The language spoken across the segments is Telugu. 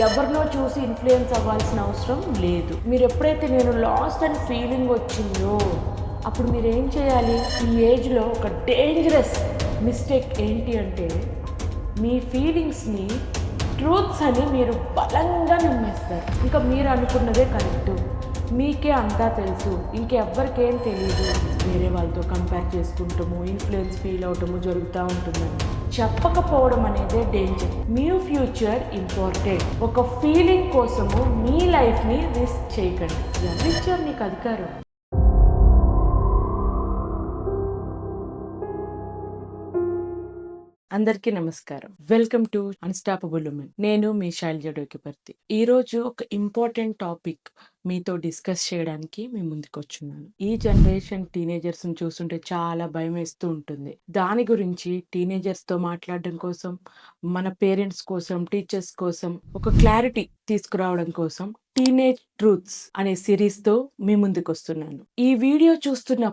ఎవరినో చూసి ఇన్ఫ్లుయెన్స్ అవ్వాల్సిన అవసరం లేదు. మీరు ఎప్పుడైతే నేను లాస్ట్ అని ఫీలింగ్ వచ్చిందో అప్పుడు మీరు ఏం చేయాలి? ఈ ఏజ్లో ఒక డేంజరస్ మిస్టేక్ ఏంటి అంటే మీ ఫీలింగ్స్ని ట్రూత్స్ అని మీరు బలంగా నమ్మేస్తారు. ఇంకా మీరు అనుకున్నదే కరెక్టు, మీకే అంతా తెలుసు, ఇంకెవ్వరికేం తెలియదు, వేరే వాళ్ళతో కంపేర్ చేసుకుంటాము, ఇన్ఫ్లుయెన్స్ ఫీల్ అవటము జరుగుతూ ఉంటుందని చెప్పకపోవడం అనేదే డేంజర్. మీ ఫ్యూచర్ ఇంపార్టెంట్. ఒక ఫీలింగ్ కోసము మీ లైఫ్ని రిస్క్ చేయకండి. ఎవరిచ్చారు నీకు అధికారం? అందరికీ నమస్కారం. Welcome to unstoppable women. నేను మీ శైలజ డోకిపర్తి. ఈరోజు ఒక ఇంపార్టెంట్ టాపిక్ మీతో డిస్కస్ చేయడానికి మీ ముందుకు వచ్చున్నాను. ఈ జనరేషన్ టీనేజర్స్ ని చూస్తుంటే చాలా భయం వేస్తూ ఉంటుంది. దాని గురించి టీనేజర్స్ తో మాట్లాడడం కోసం, మన పేరెంట్స్ కోసం, టీచర్స్ కోసం ఒక క్లారిటీ తీసుకురావడం కోసం టీనేజ్ ట్రూత్స్ అనే సిరీస్ తో మీ ముందుకు వస్తున్నాను. ఈ వీడియో చూస్తున్న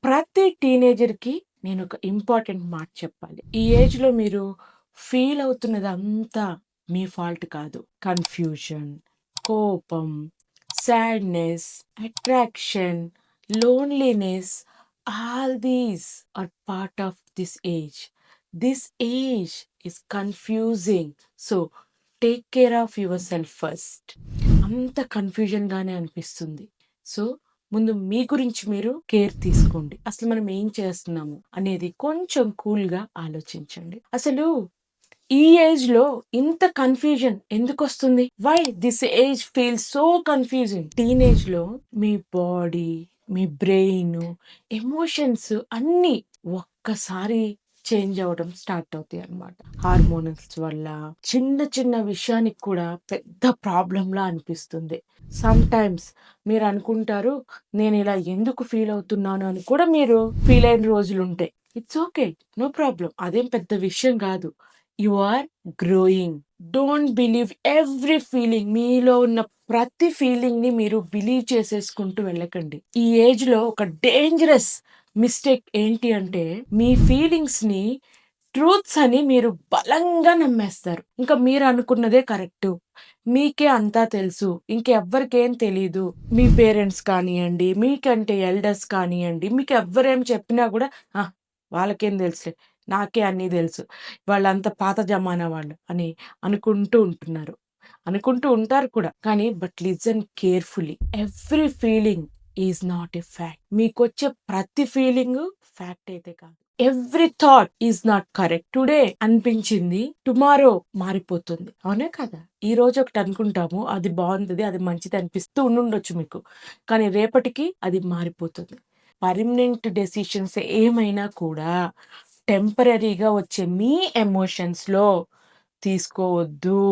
ప్రతి టీనేజర్ కి నేను ఒక ఇంపార్టెంట్ మాట చెప్పాలి. ఈ ఏజ్ లో మీరు ఫీల్ అవుతున్నది అంతా మీ ఫాల్ట్ కాదు. కన్ఫ్యూజన్, కోపం, sadness, attraction, loneliness, all these are part of this age. This age is confusing. So take care of yourself first. అంత కన్ఫ్యూజన్ గానే అనిపిస్తుంది. సో ముందు మీ గురించి మీరు కేర్ తీసుకోండి. అసలు మనం ఏం చేస్తున్నాము అనేది కొంచెం కూల్గా ఆలోచించండి. అసలు ఈ ఏజ్ లో ఇంత కన్ఫ్యూజన్ ఎందుకు వస్తుంది? Why this age feel so confusing? Teenage లో మీ బాడీ, మీ బ్రెయిన్, ఎమోషన్స్ అన్నీ ఒక్కసారి చేంజ్ అవ్వడం స్టార్ట్ అవుతాయి అన్నమాట. హార్మోనల్స్ వల్ల చిన్న చిన్న విషయానికి కూడా పెద్ద ప్రాబ్లంలా అనిపిస్తుంది. సమ్ టైమ్స్ మీరు అనుకుంటారు, నేను ఇలా ఎందుకు ఫీల్ అవుతున్నాను అని కూడా మీరు ఫీల్ అయిన రోజులు ఉంటాయి. It's okay, no problem. అదేం పెద్ద విషయం కాదు. You are growing. Don't believe every feeling. మీలో ఉన్న ప్రతి ఫీలింగ్ ని మీరు బిలీవ్ చేసేసుకుంటూ వెళ్ళకండి. ఈ ఏజ్ లో ఒక డేంజరస్ మిస్టేక్ ఏంటి అంటే మీ ఫీలింగ్స్ ని ట్రూత్స్ అని మీరు బలంగా నమ్మేస్తారు. ఇంకా మీరు అనుకున్నదే కరెక్టు, మీకే అంతా తెలుసు, ఇంకెవ్వరికేం తెలీదు. మీ పేరెంట్స్ కానివ్వండి, మీకంటే ఎల్డర్స్ కానివ్వండి, మీకు ఎవ్వరేం చెప్పినా కూడా వాళ్ళకేం తెలుసులే, నాకే అన్నీ తెలుసు, వాళ్ళంతా పాత జమానా వాళ్ళు అని అనుకుంటూ ఉంటారు కూడా. కానీ but listen carefully. Every feeling is not a fact. మీకొచ్చే ప్రతి ఫీలింగ్ ఫ్యాక్ట్ అయితే కాదు. Every thought is not correct. Today అనిపించింది టుమారో మారిపోతుంది, అవునే కదా? ఈ రోజు ఒకటి అనుకుంటాము, అది బాగుంటుంది, అది మంచిది అనిపిస్తూ ఉండుండొచ్చు మీకు, కానీ రేపటికి అది మారిపోతుంది. పర్మనెంట్ డెసిషన్స్ ఏమైనా కూడా టెంపరీగా వచ్చే మీ ఎమోషన్స్లో తీసుకోవద్దు.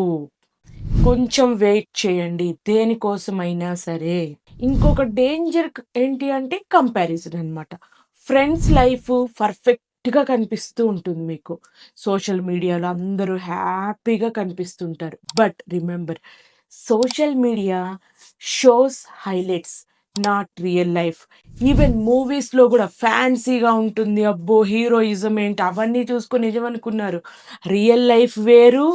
కొంచెం వెయిట్ చేయండి, దేనికోసమైనా సరే. ఇంకొక డేంజర్ ఏంటి అంటే కంపారిజన్ అన్నమాట. ఫ్రెండ్స్ లైఫ్ పర్ఫెక్ట్గా కనిపిస్తూ ఉంటుంది మీకు. సోషల్ మీడియాలో అందరూ హ్యాపీగా కనిపిస్తుంటారు. But remember, social media shows highlights, not real life. Even మూవీస్లో కూడా ఫ్యాన్సీగా ఉంటుంది. అబ్బో హీరోయిజం ఏంటి, అవన్నీ చూసుకొని నిజమనుకున్నారు. రియల్ లైఫ్ వేరు,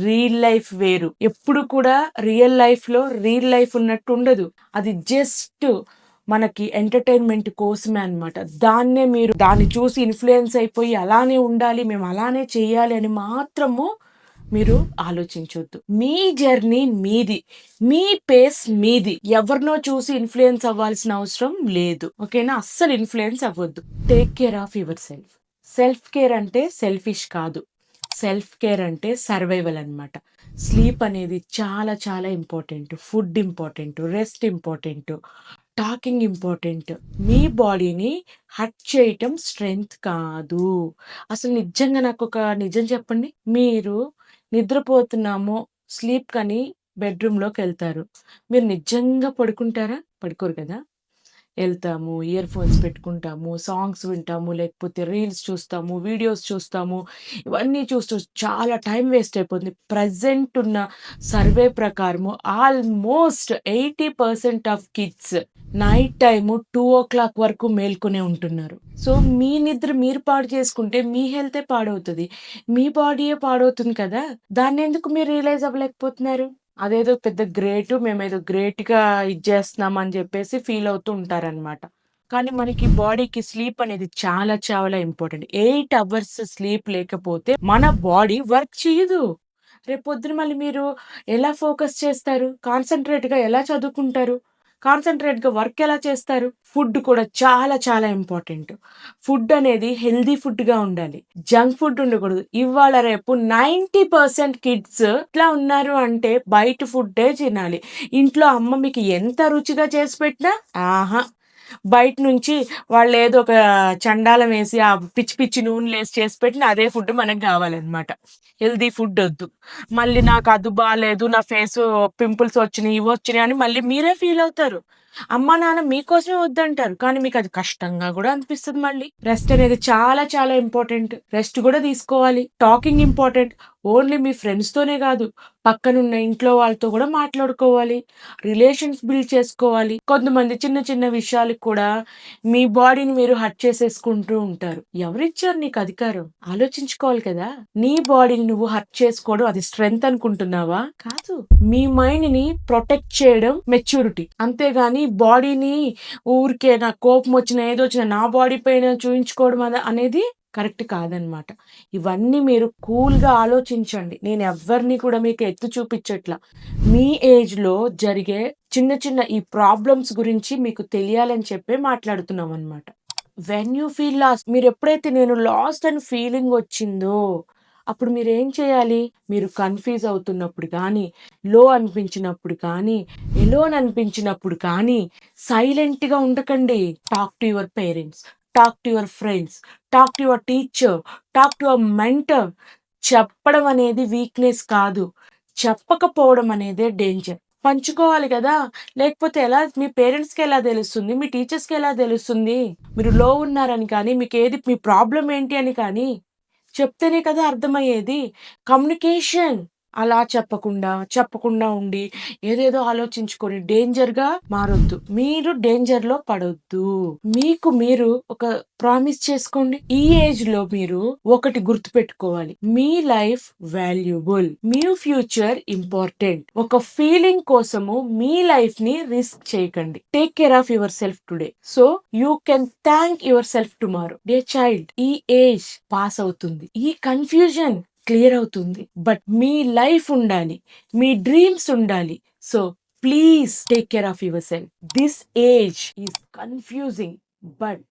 రియల్ లైఫ్ వేరు. ఎప్పుడు కూడా రియల్ లైఫ్లో రియల్ లైఫ్ ఉన్నట్టు ఉండదు. అది జస్ట్ మనకి ఎంటర్టైన్మెంట్ కోసమే అన్నమాట. దాన్ని చూసి ఇన్ఫ్లుయెన్స్ అయిపోయి అలానే ఉండాలి, మేము అలానే చేయాలి అని మాత్రము మీరు ఆలోచించొద్దు. మీ జర్నీ మీది, మీ పేస్ మీది. ఎవరినో చూసి ఇన్ఫ్లుయెన్స్ అవ్వాల్సిన అవసరం లేదు, ఓకేనా? అస్సలు ఇన్ఫ్లుయెన్స్ అవ్వద్దు. Take care of yourself. Self care అంటే సెల్ఫిష్ కాదు. సెల్ఫ్ కేర్ అంటే సర్వైవల్ అన్నమాట. స్లీప్ అనేది చాలా చాలా important. Food important, rest important, talking important. మీ బాడీని హర్ట్ చేయటం స్ట్రెంగ్త్ కాదు. అసలు నిజంగా నాకు ఒక నిజం చెప్పండి. మీరు నిద్రపోతున్నామో స్లీప్ కని బెడ్రూమ్లోకి వెళ్తారు, మీరు నిజంగా పడుకుంటారా? పడుకోరు కదా. వెళ్తాము, ఇయర్ ఫోన్స్ పెట్టుకుంటాము, సాంగ్స్ వింటాము, లేకపోతే రీల్స్ చూస్తాము, వీడియోస్ చూస్తాము. ఇవన్నీ చూస్తూ చాలా టైం వేస్ట్ అయిపోతుంది. ప్రజెంట్ ఉన్న సర్వే ప్రకారము almost 80% of kids night time 2 o'clock వరకు మేల్కొనే ఉంటున్నారు. సో మీ నిద్ర మీరు పాడు చేసుకుంటే మీ హెల్తే పాడవుతుంది, మీ బాడీయే పాడవుతుంది కదా. దాన్ని ఎందుకు మీరు రియలైజ్ అవ్వలేకపోతున్నారు? అదేదో పెద్ద గ్రేటు, మేమేదో గ్రేట్‌గా ఇది చేస్తున్నాం అని చెప్పేసి ఫీల్ అవుతూ ఉంటారనమాట. కానీ మనకి బాడీకి స్లీప్ అనేది చాలా చాలా ఇంపార్టెంట్. 8 అవర్స్ స్లీప్ లేకపోతే మన బాడీ వర్క్ చేయదు. రేపొద్దున మళ్ళీ మీరు ఎలా ఫోకస్ చేస్తారు? కాన్సంట్రేట్‌గా ఎలా చదువుకుంటారు? కాన్సంట్రేట్‌గా వర్క్ ఎలా చేస్తారు? ఫుడ్ కూడా చాలా చాలా ఇంపార్టెంట్. ఫుడ్ అనేది హెల్తీ ఫుడ్‌గా ఉండాలి. జంక్ ఫుడ్ ఉండకూడదు. ఇవాళ రేపు 90% కిడ్స్ ఎట్లా ఉన్నారు అంటే బయట ఫుడ్డే తినాలి. ఇంట్లో అమ్మ మీకు ఎంత రుచిగా చేసి పెట్టినా ఆహా! బయట నుంచి వాళ్ళేదో ఒక చండాలం వేసి, ఆ పిచ్చి పిచ్చి నూనెలేసి చేసి పెట్టిన అదే ఫుడ్ మనకు గావాలనమాట. హెల్తీ ఫుడ్డొద్దు. మళ్ళీ నాకది బాలేదు, నా ఫేసు పింపుల్స్ వచ్చినియి, ఇవొచ్చినియి అని మళ్ళీ మీరే ఫీలవుతారు. అమ్మా, నాన్న మీకోసమే వద్దంటారు. కానీ మీకది కష్టంగా గూడా అనిపిస్తది మళ్ళీ. రెస్ట్ అనేది చాలా చాలా ఇంపార్టెంట్. రెస్ట్ గూడా తీసుకోవాలి. Talking important. ఓన్లీ మీ ఫ్రెండ్స్‌తోనే గాదు, పక్కనున్న ఇంట్లో వాళ్ళతో గూడా మాట్లాడుకోవాలి. రిలేషన్స్ బిల్డ్ చేసుకోవాలి. కొంతమంది చిన్న చిన్న విషయాలకు కూడా మీ బాడీని మీరు హర్ట్ చేసేసుకుంటూ ఉంటారు. ఎవరిచ్చారు నీకు అధికారం? ఆలోచించుకోవాలి కదా! నీ బాడీని నువ్వు హర్ట్ చేసుకోవడం అది స్ట్రెంగ్త్ అనుకుంటున్నావా? కాదు. మీ మైండ్‌ని ప్రొటెక్ట్ చేయడం మెచ్యూరిటీ. అంతేగాని బాడీని ఊరికే నాకు కోపమొచ్చినా, ఏదొచ్చినా నా బాడీ పైన చూయించుకోవడం అనేది కరెక్ట్ కాదనమాట. ఇవన్నీ మీరు కూల్‌గా ఆలోచించండి. నేనెవ్వరిని కూడా మీకు ఎత్తి చూపిచ్చట్లా. మీ ఏజ్‌లో జరిగే చిన్న చిన్న ఈ ప్రాబ్లమ్స్ గురించి మీకు తెలియాలని చెప్పే మాట్లాడుతున్నామనమాట. వెన్ యూ ఫీల్ లాస్ట్, మీరెప్పుడైతే నేను లాస్ట్ అని ఫీలింగొచ్చిందో, అప్పుడు మీరేం చేయాలి? మీరు కన్‌ఫ్యూజ్ అవుతున్నప్పుడు కానీ, లో అనిపించినప్పుడు కానీ, ఎలోన్ అనిపించినప్పుడు కానీ, సైలెంట్‌గా ఉండకండి. Talk to your parents, talk to your friends, talk to your teacher, talk to your mentor. చెప్పడం అనేది వీక్‌నెస్ కాదు. చెప్పకపోవడం అనేదే డేంజర్. పంచుకోవాలి గదా! లేకపోతే ఎలా మీ పేరెంట్స్‌కెలా తెలుస్తుంది? మీ టీచర్స్‌కెలా తెలుస్తుంది? మీరు లో ఉన్నారని కానీ, మీకేది మీ ప్రాబ్లమ్ ఏంటి అని కానీ చెప్తేనే కదా అర్థమయ్యేది. కమ్యూనికేషన్. అలా చెప్పకుండా ఉండి ఏదేదో ఆలోచించుకొని డేంజర్‌గా మారొద్దు. మీరు డేంజర్‌లో పడొద్దు. మీకు మీరు ఒక ప్రామిస్ చేసుకోండి. ఈ ఏజ్‌లో మీరు ఒకటి గుర్తుపెట్టుకోవాలి. మీ లైఫ్ వాల్యుబుల్. మీ ఫ్యూచర్ ఇంపార్టెంట్. ఒక ఫీలింగ్ కోసము మీ లైఫ్‌ని రిస్క్ చేయకండి. Take care of your self today. So you can thank your self tomorrow. Dear child, ఈ ఏజ్ పాస్ అవుతుంది. ఈ కన్‌ఫ్యూజన్ క్లియర్ అవుతుంది. బట్ మీ లైఫ్ ఉండాలి. మీ డ్రీమ్స్ ఉండాలి. So please take care of your self. This age is confusing, but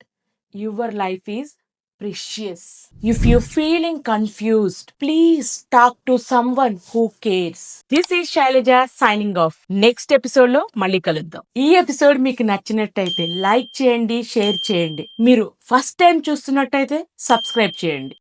your life is precious. If you're feeling confused, please talk to someone who cares. This is Shailaja signing off. Next episode లో మళ్ళీ కలుద్దాం. ఈ ఎపిసోడ్ మీకు నచ్చినట్టయితే లైక్ చేయండి, షేర్ చేయండి. మీరు ఫస్ట్ టైం చూస్తున్నట్టయితే సబ్స్క్రైబ్ చేయండి.